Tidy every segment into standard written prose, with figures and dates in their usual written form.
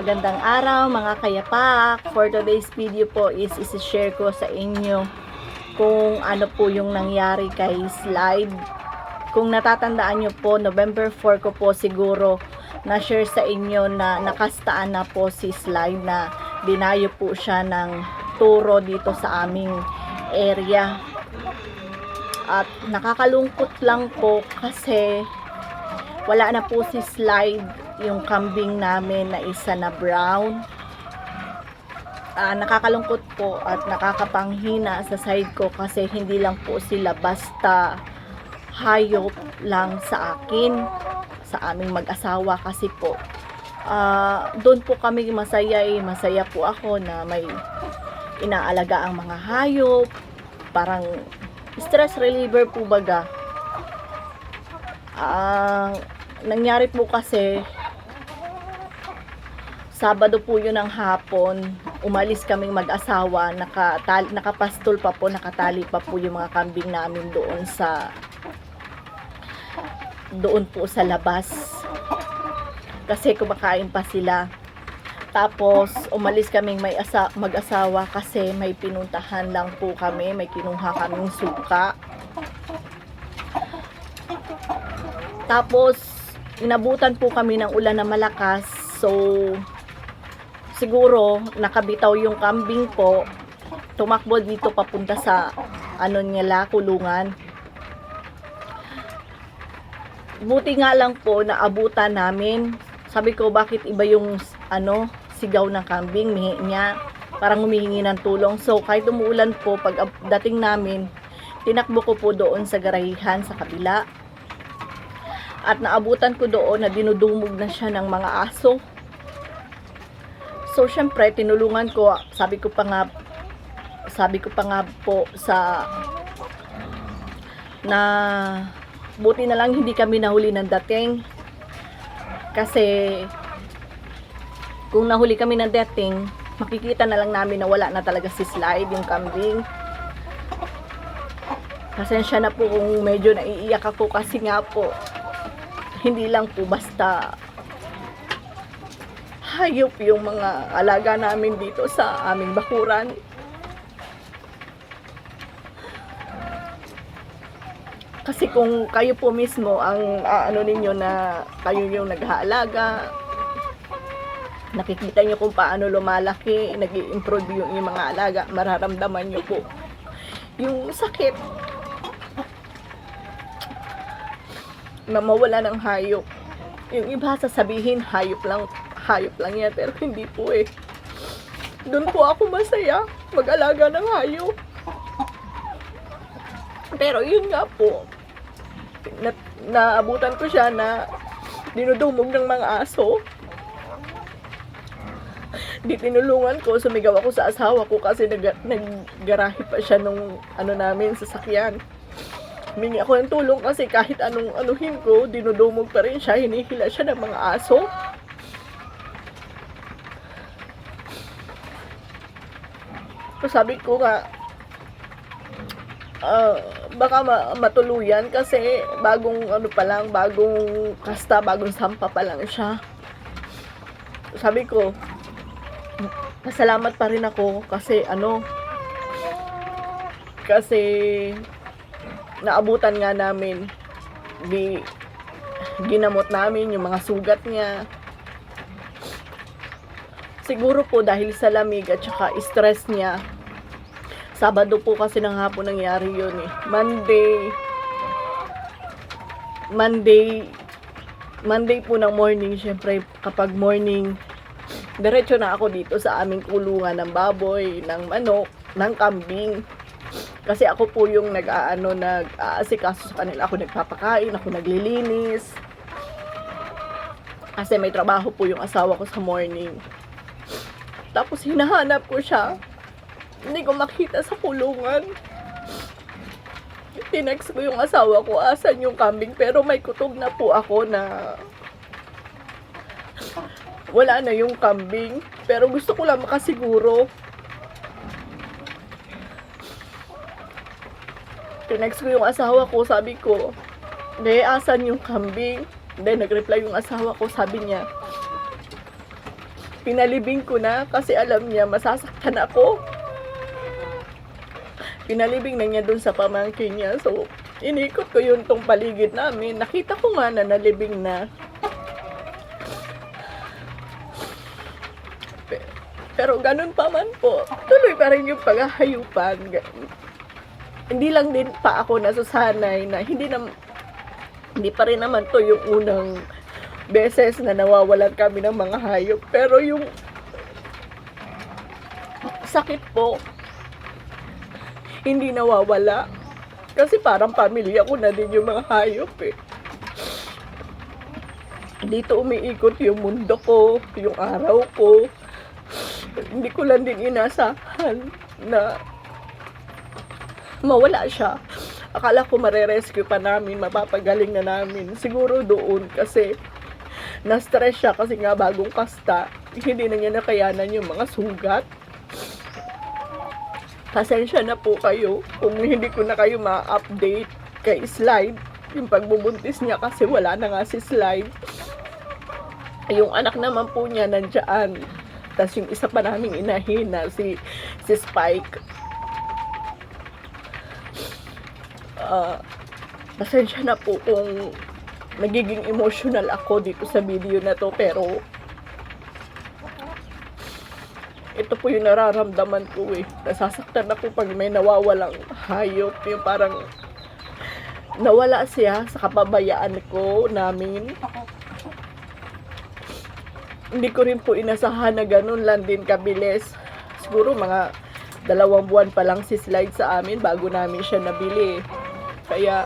magandang araw mga kayapak. For today's video po is isi-share ko sa inyo kung ano po yung nangyari kay Slide. Kung natatandaan nyo po, November 4 ko po siguro na-share sa inyo na nakastaan na po si Slide, na dinayo po siya ng turo dito sa aming area. At nakakalungkot lang po kasi wala na po si Slide, yung kambing namin na isa na brown. Nakakalungkot po at nakakapanghina sa side ko kasi hindi lang po sila basta hayop lang sa akin, sa aming mag-asawa, kasi po doon po kami masaya masaya po ako na may inaalaga ang mga hayop, parang stress reliever po baga. Nangyari po kasi Sabado po yun ng hapon, umalis kaming mag-asawa, nakapastol pa po, nakatali pa po yung mga kambing namin doon po sa labas. Kasi kumakain pa sila. Tapos umalis kaming mag-asawa kasi may pinuntahan lang po kami, may kinuha kaming suka. Tapos inabutan po kami ng ulan na malakas, so siguro nakabitaw yung kambing po, tumakbo dito papunta sa kulungan. Buti nga lang po naabutan namin. Sabi ko, bakit iba yung sigaw ng kambing niya, parang humihingi ng tulong. So kahit umuulan po, pag dating namin, tinakbo ko po doon sa garahihan sa kabila. At naabutan ko doon na dinudumog na siya ng mga aso. So syempre tinulungan ko, sabi ko pa nga po na buti na lang hindi kami nahuli ng dating, kasi kung nahuli kami ng dating, makikita na lang namin na wala na talaga si Slide, yung kambing. Pasensya na po kung medyo naiiyak ako kasi nga po hindi lang po basta hayop yung mga alaga namin dito sa aming bakuran. Kasi kung kayo po mismo ang ninyo na kayo yung nag-aalaga, nakikita nyo kung paano lumalaki, nag-i-improve yung mga alaga, mararamdaman nyo po yung sakit na mawala ng hayop. Yung iba sasabihin hayop lang yan, pero hindi po eh. Doon po ako masaya mag-alaga ng hayop. Pero yun nga po, naabutan ko siya na dinudumog ng mga aso. Di tinulungan ko, sumigaw ako sa asawa ko kasi naggarahe pa siya nung namin sasakyan. Humingi ako ng tulong kasi kahit anuhin ko, dinudumog pa rin siya, hinihila siya ng mga aso. So sabi ko nga, baka matuluyan kasi bagong kasta, bagong sampa pa lang siya. Sabi ko, pasalamat pa rin ako kasi kasi naabutan nga namin, ginamot namin yung mga sugat niya. Siguro po dahil sa lamig at saka stress niya. Sabado po kasi ng hapon nangyari yun eh. Monday po ng morning, syempre kapag morning, diretso na ako dito sa aming kulungan ng baboy, ng manok, ng kambing. Kasi ako po yung nag-aasikaso sa kanila. Ako nagpapakain, ako naglilinis. Kasi may trabaho po yung asawa ko sa morning. Tapos hinahanap ko siya. Hindi ko makita sa kulungan. Tinext ko yung asawa ko, asan yung kambing? Pero may kutob na po ako na wala na yung kambing. Pero gusto ko lang makasiguro. Tinext ko yung asawa ko, sabi ko, "De, asan yung kambing?" Then nag-reply yung asawa ko, sabi niya, Pinalibing ko na kasi alam niya masasaktan ako. Pinalibing na niya dun sa pamangkin niya. So, inikot ko yun tong paligid namin. Nakita ko nga na nalibing na. Pero ganun pa man po, tuloy pa rin yung paghahayupan. Hindi lang din pa ako nasasanay na hindi pa rin naman to yung unang beses na nawawalan kami ng mga hayop. Pero yung sakit po, hindi nawawala. Kasi parang pamilya ko na din yung mga hayop eh. Dito umiikot yung mundo ko, yung araw ko. Hindi ko lang din inasahan na mawala siya. Akala ko mare-rescue pa namin, mapapagaling na namin. Siguro doon kasi na-stress siya kasi nga bagong kasta. Hindi na niya nakayanan yung mga sugat. Pasensya na po kayo kung hindi ko na kayo ma-update kay Slide. Yung pagbubuntis niya kasi wala na nga si Slide. Yung anak naman po niya nandiyan. Tapos yung isa pa naming inahina, si Spike. Pasensya na po kung nagiging emotional ako dito sa video na to. Pero ito po yung nararamdaman ko eh. Nasasaktan ako pag may nawawalang hayop. Yung parang nawala siya sa kapabayaan ko namin. Hindi ko rin po inasahan na ganun lang din kabilis. Siguro mga 2 buwan pa lang si Slide sa amin bago namin siya nabili. Kaya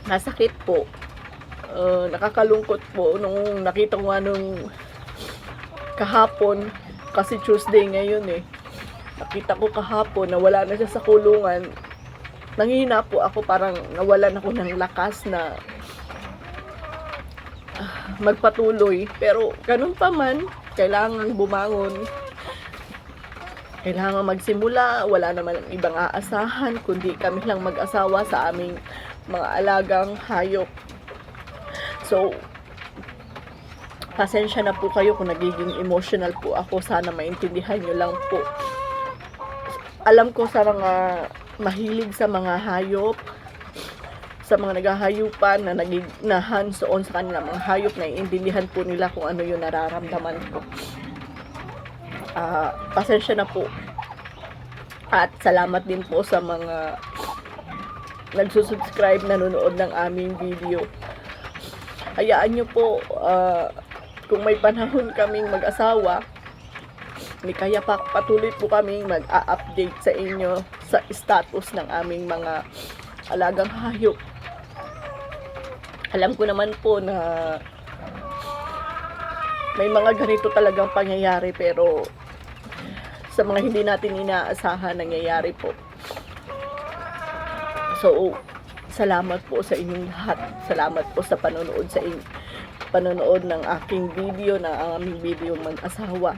nasakit po. Nakakalungkot po nung nakita ko nga nung kahapon, kasi Tuesday ngayon eh. Nakita ko kahapon na wala na siya sa kulungan. Nanghina po ako, parang nawalan ako ng lakas na magpatuloy. Pero ganun pa man, kailangan bumangon. Kailangan magsimula. Wala naman ibang aasahan kundi kami lang mag-asawa sa aming mga alagang hayop. So, pasensya na po kayo kung nagiging emotional po ako. Sana maintindihan nyo lang po. Alam ko sa mga mahilig sa mga hayop, sa mga naghahayupan na hands-on sa kanilang mga hayop, naiintindihan po nila kung ano yung nararamdaman ko. Pasensya na po. At salamat din po sa mga nagsusubscribe, nanonood ng aming video. Hayaan nyo po, kung may panahon kaming mag-asawa, may kaya pa patuloy po kaming mag-a-update sa inyo sa status ng aming mga alagang hayop. Alam ko naman po na may mga ganito talagang pangyayari, pero sa mga hindi natin inaasahan nangyayari po. So, salamat po sa inyong lahat. Salamat po sa panonood ng aking video, ng aming video mag-asawa.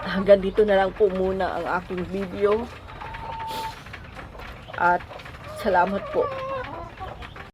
Hanggang dito na lang po muna ang aking video. At salamat po.